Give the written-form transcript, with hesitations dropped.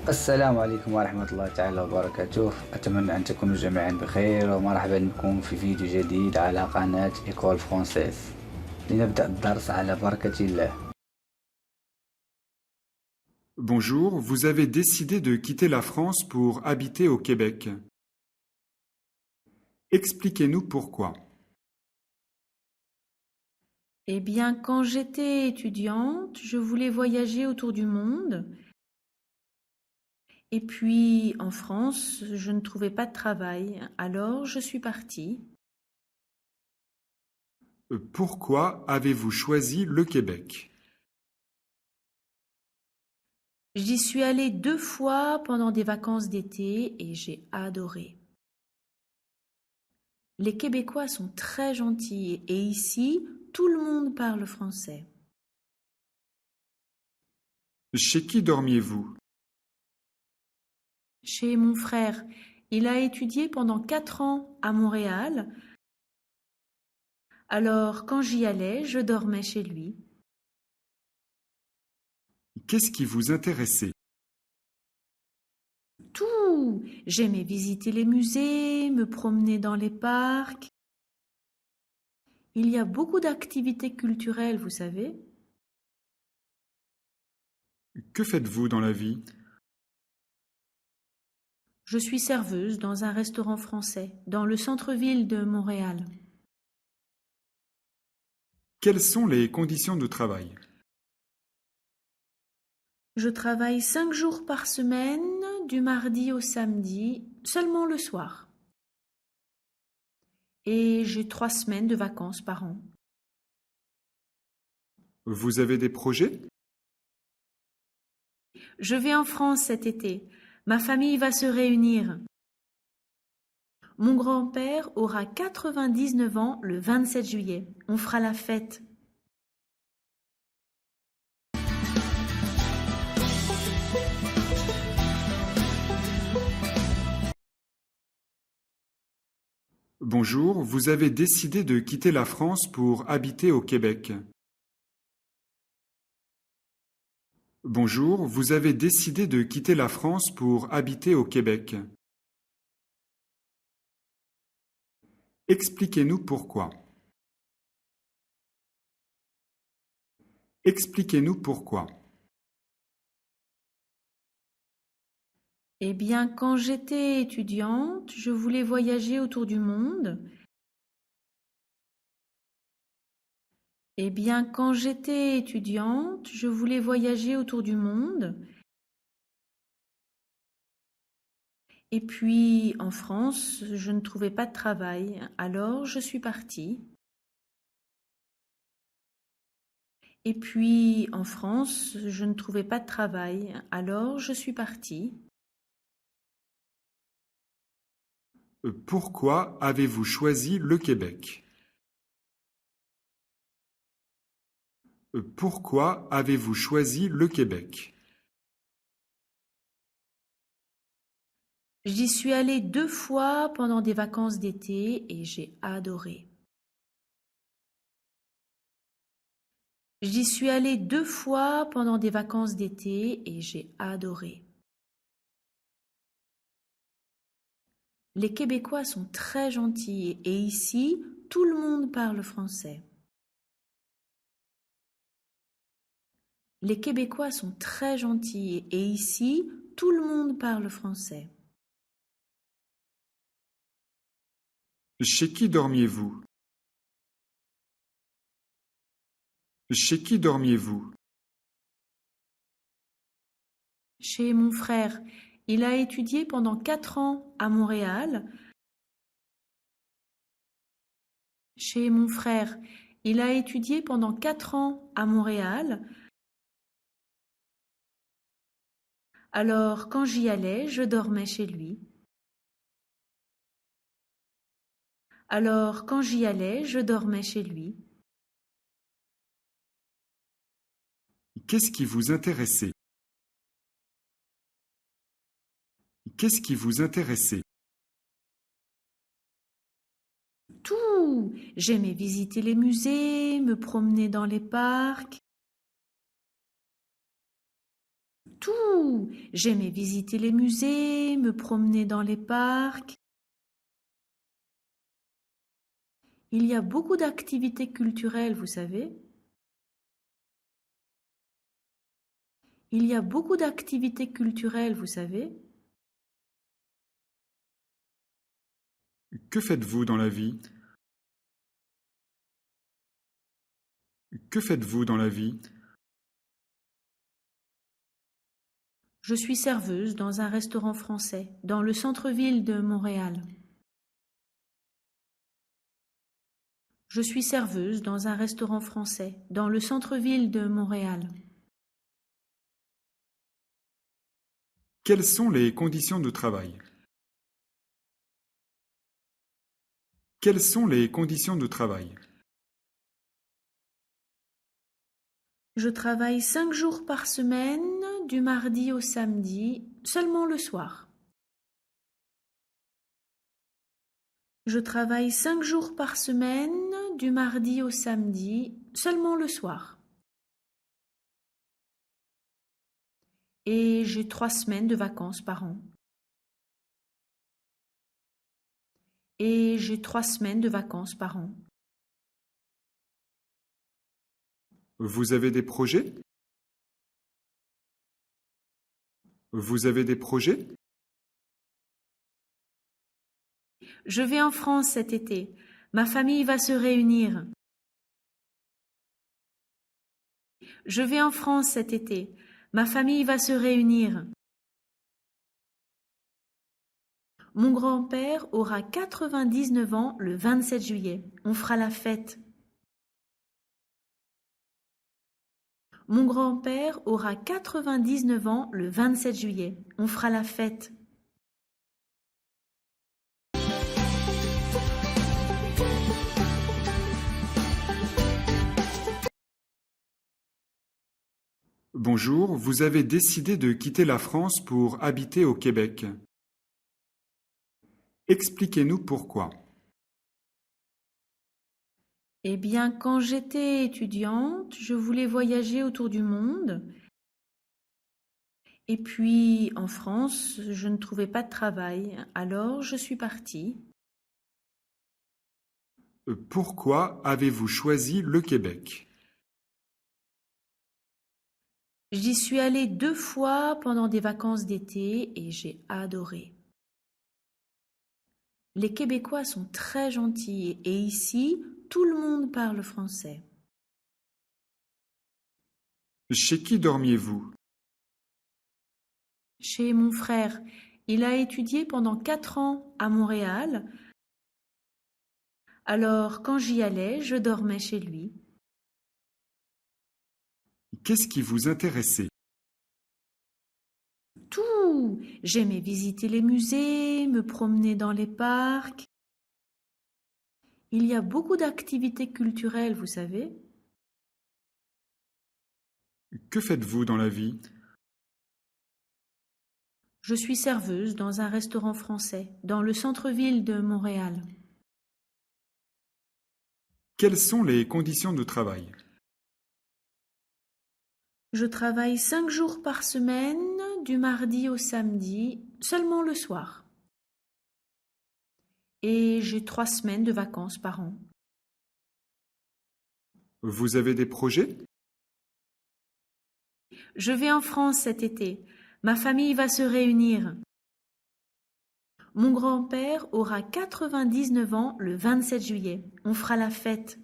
السلام عليكم ورحمة الله تعالى وبركاته. أتمنى أن تكونوا جميعا بخير ومرحبا بكم في فيديو جديد على قناة إيكول فرونسيس. لنبدأ الدرس على بركة الله. Bonjour, vous avez décidé de quitter la France pour habiter au Québec. Expliquez-nous pourquoi. Eh bien, quand j'étais étudiante, je voulais voyager autour du monde. Et puis, en France, je ne trouvais pas de travail. Alors, je suis partie. Pourquoi avez-vous choisi le Québec? J'y suis allée 2 fois pendant des vacances d'été et j'ai adoré. Les Québécois sont très gentils et ici, tout le monde parle français. Chez qui dormiez-vous? Chez mon frère, il a étudié pendant 4 ans à Montréal. Alors, quand j'y allais, je dormais chez lui. Qu'est-ce qui vous intéressait? Tout! J'aimais visiter les musées, me promener dans les parcs. Il y a beaucoup d'activités culturelles, vous savez. Que faites-vous dans la vie? Je suis serveuse dans un restaurant français, dans le centre-ville de Montréal. Quelles sont les conditions de travail? Je travaille 5 jours par semaine, du mardi au samedi, seulement le soir. Et j'ai 3 semaines de vacances par an. Vous avez des projets? Je vais en France cet été. Ma famille va se réunir. Mon grand-père aura 99 ans le 27 juillet. On fera la fête. Bonjour, vous avez décidé de quitter la France pour habiter au Québec. Bonjour, vous avez décidé de quitter la France pour habiter au Québec. Expliquez-nous pourquoi. Expliquez-nous pourquoi. Eh bien, quand j'étais étudiante, je voulais voyager autour du monde. Eh bien, quand j'étais étudiante, je voulais voyager autour du monde. Et puis, en France, je ne trouvais pas de travail. Alors, je suis partie. Et puis, en France, je ne trouvais pas de travail. Alors, je suis partie. Pourquoi avez-vous choisi le Québec? Pourquoi avez-vous choisi le Québec? J'y suis allée 2 fois pendant des vacances d'été et j'ai adoré. J'y suis allée 2 fois pendant des vacances d'été et j'ai adoré. Les Québécois sont très gentils et ici, tout le monde parle français. Les Québécois sont très gentils et ici, tout le monde parle français. Chez qui dormiez-vous? Chez qui dormiez-vous? Chez mon frère, il a étudié pendant 4 ans à Montréal. Chez mon frère, il a étudié pendant 4 ans à Montréal. Alors, quand j'y allais, je dormais chez lui. Alors, quand j'y allais, je dormais chez lui. Qu'est-ce qui vous intéressait? Qu'est-ce qui vous intéressait? Tout! J'aimais visiter les musées, me promener dans les parcs. tout. J'aimais visiter les musées, me promener dans les parcs. Il y a beaucoup d'activités culturelles, vous savez. Il y a beaucoup d'activités culturelles, vous savez. Que faites-vous dans la vie? Que faites-vous dans la vie? Je suis serveuse dans un restaurant français, dans le centre-ville de Montréal. Je suis serveuse dans un restaurant français, dans le centre-ville de Montréal. Quelles sont les conditions de travail? Quelles sont les conditions de travail? Je travaille 5 jours par semaine, du mardi au samedi, seulement le soir. Je travaille 5 jours par semaine, du mardi au samedi, seulement le soir. Et j'ai 3 semaines de vacances par an. Et j'ai 3 semaines de vacances par an. Vous avez des projets? Vous avez des projets? Je vais en France cet été. Ma famille va se réunir. Je vais en France cet été. Ma famille va se réunir. Mon grand-père aura 99 ans le 27 juillet. On fera la fête. Mon grand-père aura 99 ans le 27 juillet. On fera la fête. Bonjour, vous avez décidé de quitter la France pour habiter au Québec. Expliquez-nous pourquoi. Eh bien, quand j'étais étudiante, je voulais voyager autour du monde. Et puis, en France, je ne trouvais pas de travail. Alors, je suis partie. Pourquoi avez-vous choisi le Québec? J'y suis allée 2 fois pendant des vacances d'été et j'ai adoré. Les Québécois sont très gentils et ici, tout le monde parle français. Chez qui dormiez-vous? Chez mon frère, il a étudié pendant 4 ans à Montréal. Alors, quand j'y allais, je dormais chez lui. Qu'est-ce qui vous intéressait? Tout! J'aimais visiter les musées, me promener dans les parcs. Il y a beaucoup d'activités culturelles, vous savez. Que faites-vous dans la vie? Je suis serveuse dans un restaurant français, dans le centre-ville de Montréal. Quelles sont les conditions de travail? Je travaille 5 jours par semaine, du mardi au samedi, seulement le soir. Et j'ai 3 semaines de vacances par an. Vous avez des projets? Je vais en France cet été. Ma famille va se réunir. Mon grand-père aura 99 ans le 27 juillet. On fera la fête.